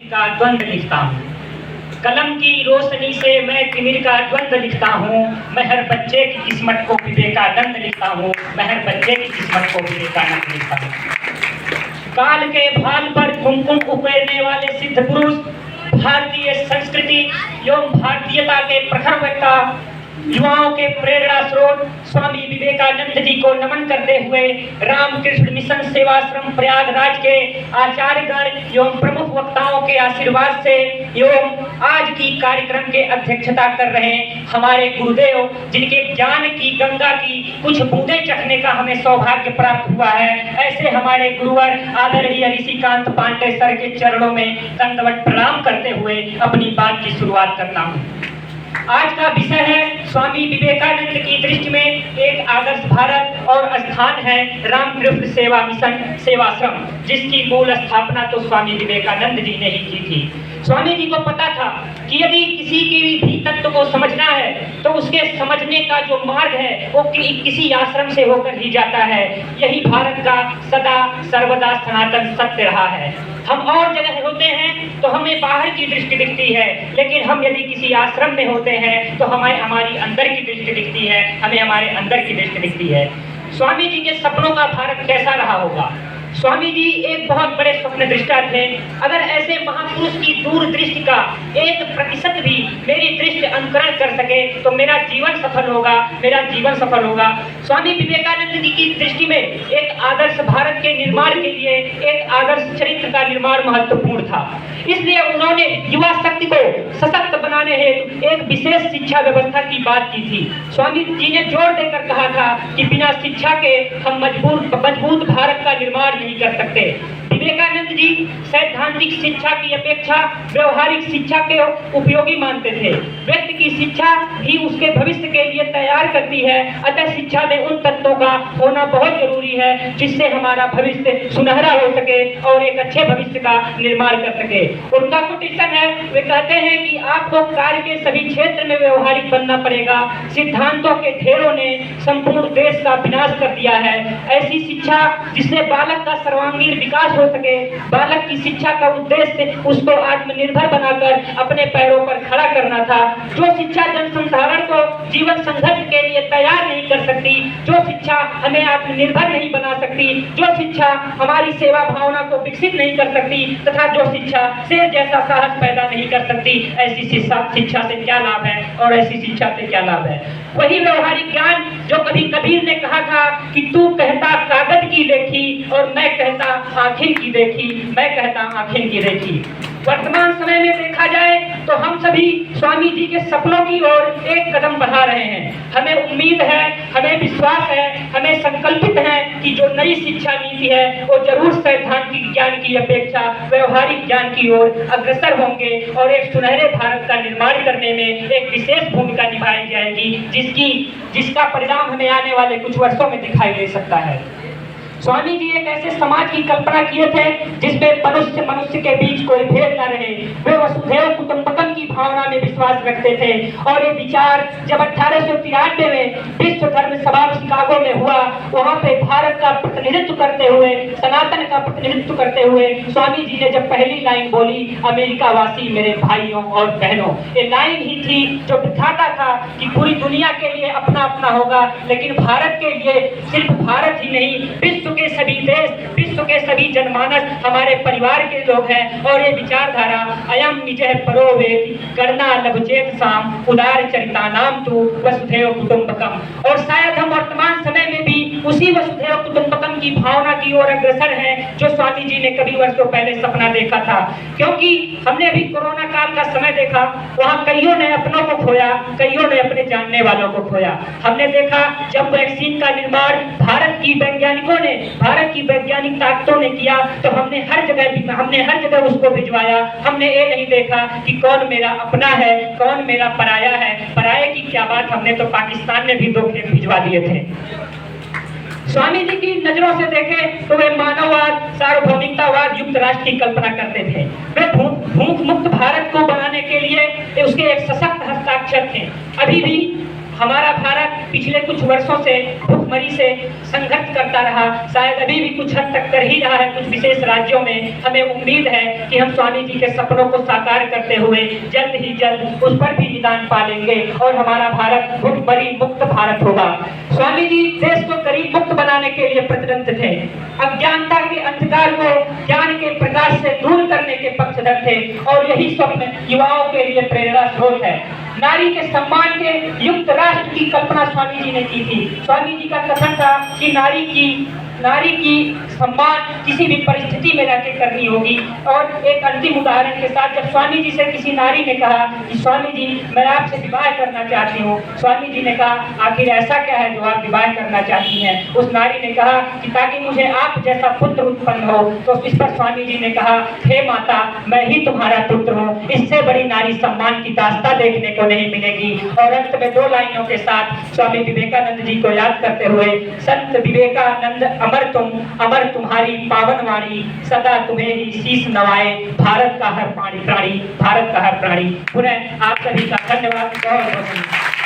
का द्वंद लिखता हूँ, कलम की रोशनी से मैं तिमिर का द्वंद लिखता हूँ। मैं हर बच्चे की किस्मत को विवेकानंद लिखता हूँ। मैं हर बच्चे की किस्मत को विवेकानंद लिखता हूँ। काल के भाल पर कुमकुम उपेरने वाले सिद्ध पुरुष, भारतीय संस्कृति एवं भारतीयता के प्रखर वक्ता, युवाओं के प्रेरणा स्रोत स्वामी विवेकानंद जी को नमन करते हुए रामकृष्ण मिशन सेवाश्रम प्रयागराज के आचार्यगण एवं प्रमुख वक्ताओं के आशीर्वाद से एवं आज की कार्यक्रम के अध्यक्षता कर रहे हमारे गुरुदेव, जिनके ज्ञान की गंगा की कुछ बूंदें चखने का हमें सौभाग्य प्राप्त हुआ है, ऐसे हमारे गुरुवर आदरणीय ऋषिकांत पांडे सर के चरणों में दंडवत प्रणाम करते हुए अपनी बात की शुरुआत करता हूँ। आज का विषय है स्वामी विवेकानंद की दृष्टि में एक आदर्श भारत और स्थान है रामकृष्ण सेवा मिशन सेवाश्रम, जिसकी मूल स्थापना तो स्वामी विवेकानंद जी ने ही की थी। स्वामी जी को पता था कि यदि किसी के भी तत्व को समझना है तो उसके समझने का जो मार्ग है वो किसी आश्रम से होकर ही जाता है। यही भारत का सदा सर्वदा सनातन सत्य रहा है। हम और जगह होते हैं तो हमें बाहर की दृष्टि दिखती है, लेकिन हम यदि किसी आश्रम में होते हैं तो हमें हमारी अंदर की दृष्टि दिखती है, हमें हमारे अंदर की दृष्टि दिखती है। स्वामी जी के सपनों का भारत कैसा रहा होगा? स्वामी जी एक बहुत बड़े स्वप्न दृष्टा थे। अगर ऐसे महापुरुष की दूरदृष्टि का 1% भी मेरी दृष्टि अनुकरण कर सके तो मेरा जीवन सफल होगा, मेरा जीवन सफल होगा। स्वामी विवेकानंद जी की दृष्टि में एक आदर्श भारत के निर्माण के लिए एक आदर्श चरित्र का निर्माण महत्वपूर्ण था। इसलिए उन्होंने युवा शक्ति को सशक्त बनाने हेतु एक विशेष शिक्षा व्यवस्था की बात की थी। स्वामी जी ने जोर देकर कहा था कि बिना शिक्षा के हम मजबूत भारत का निर्माण नहीं कर सकते। विवेकानंद जी सैद्धांतिक शिक्षा की अपेक्षा व्यवहारिक शिक्षा के उपयोगी मानते थे। व्यक्ति की शिक्षा ही उसके भविष्य के लिए तैयार करती है, अतः शिक्षा में उन तत्वों का होना बहुत जरूरी है जिससे हमारा भविष्य सुनहरा हो सके और एक अच्छे भविष्य का निर्माण कर सके। उनका कोटेशन है, वे कहते हैं कि आपको कार्य के सभी क्षेत्र में व्यवहारिक बनना पड़ेगा। सिद्धांतों के ढेरों ने संपूर्ण देश का विनाश कर दिया है। ऐसी शिक्षा जिससे बालक का सर्वांगीण विकास हो सके। बालक की शिक्षा का उद्देश्य उसको आत्मनिर्भर बनाकर अपने पैरों पर खड़ा करना था। जो शिक्षा जनसंधारण को जीवन संघर्ष के लिए तैयार नहीं कर सकती, जो शिक्षा हमें आत्मनिर्भर नहीं बना सकती, जो शिक्षा हमारी सेवा भावना को विकसित नहीं कर सकती तथा जो शिक्षा शेर जैसा साहस पैदा नहीं कर सकती, ऐसी शिक्षा से क्या लाभ है और ऐसी शिक्षा से क्या लाभ है? वही व्यवहारिक ज्ञान जो कभी कबीर ने कहा था कि तू कहता कागज की लेखी और मैं कहता आँखें की देखी, मैं कहता आँखें की देखी। वर्तमान समय में देखा जाए तो हम सभी स्वामी जी के सपनों की ओर एक कदम बढ़ा रहे हैं। हमें उम्मीद है, हमें विश्वास है, हमें संकल्पित है कि जो नई शिक्षा नीति है वो जरूर सैद्धांतिक ज्ञान की अपेक्षा व्यवहारिक ज्ञान की ओर अग्रसर होंगे और एक सुनहरे भारत का निर्माण करने में एक विशेष भूमिका निभाई जाएगी, जिसका परिणाम हमें आने वाले कुछ वर्षों में दिखाई दे सकता है। स्वामी जी एक ऐसे समाज की कल्पना किए थे जिसमें मनुष्य के बीच कोई भेद न रहे। वे वसुधैव कुटुंबकम की भावना में विश्वास रखते थे और ये विचार जब 1893 में विश्व धर्म सभा शिकागो में हुआ, वहाँ पे भारत का प्रतिनिधित्व करते हुए, सनातन का प्रतिनिधित्व करते हुए स्वामी जी ने जब पहली लाइन बोली, अमेरिका वासी मेरे भाइयों और बहनों, ये लाइन ही थी जो दिखाता था कि पूरी दुनिया के लिए अपना अपना होगा, लेकिन भारत के लिए सिर्फ भारत ही नहीं, विश्व के सभी देश, विश्व के सभी जनमानस हमारे परिवार के लोग हैं। और ये विचारधारा अयम निजः परो वेति करना लभचेत साम उदार चरिता नाम तु वसुधैव कुटुंबकम। और शायद हम वर्तमान समय में भी उसी वसुधैव कुटुंबकम की भावना की ओर अग्रसर हैं जो स्वामी जी ने कभी वर्षों पहले सपना देखा था। क्योंकि हमने अभी कोरोना काल का समय देखा, वहाँ कईयों ने अपनों को खोया, कईयों ने अपने जानने वालों को खोया। हमने देखा जब वैक्सीन का निर्माण भारत की वैज्ञानिकों ने, भारत की वैज्ञानिक ताकतों ने किया तो हमने हर जगह उसको भिजवाया। हमने ये नहीं देखा कि कौन मेरा अपना है, कौन मेरा पराया है। पराये की क्या बात, हमने तो पाकिस्तान में भी 2 खेप भिजवा दिए थे। स्वामी जी की नजरों से देखें तो वे मानववाद, सार्वभौमिकतावाद युक्त राष्ट्र की कल्पना करते थे। वे भूख मुक्त भारत को बनाने के लिए उसके एक सशक्त हस्ताक्षर थे। अभी भी हमारा भारत पिछले कुछ वर्षों से भुखमरी से संघर्ष करता रहा, शायद अभी भी कुछ हद तक कर ही रहा है कुछ विशेष राज्यों में। हमें उम्मीद है कि हम स्वामी जी के सपनों को साकार करते हुए जल्द ही जल्द उस पर भी निदान पा लेंगे और हमारा भारत भुखमरी मुक्त भारत होगा। स्वामी जी देश को गरीब मुक्त बनाने के लिए प्रतिबद्ध थे, अज्ञानता के अंधकार को ज्ञान के प्रकाश से दूर करने के पक्षधर थे और यही स्वप्न युवाओं के लिए प्रेरणा स्रोत है। नारी के सम्मान के युक्त राष्ट्र की कल्पना स्वामी जी ने की थी। स्वामी जी का कथन था कि नारी की सम्मान किसी भी परिस्थिति में रहकर करनी होगी। और एक अंतिम उदाहरण के साथ, जब स्वामी जी से किसी नारी ने कहा कि स्वामी जी मैं आपसे विवाह करना चाहती हूँ, स्वामी जी ने कहा आखिर ऐसा क्या है जो आप विवाह करना चाहती हैं? उस नारी ने कहा कि ताकि मुझे आप जैसा पुत्र उत्पन्न हो। तो इस पर स्वामी जी ने कहा हे माता, मैं ही तुम्हारा पुत्र हूँ। इससे बड़ी नारी सम्मान की दास्ता देखने को नहीं मिलेगी। और अंत में 2 लाइनों के साथ स्वामी विवेकानंद जी को याद करते हुए, संत विवेकानंद अमर तुम्हारी पावन वाणी, सदा तुम्हें ही शीश नवाए भारत का हर प्राणी। भारत का हर प्राणी। पुनः आप सभी का धन्यवाद। बहुत बहुत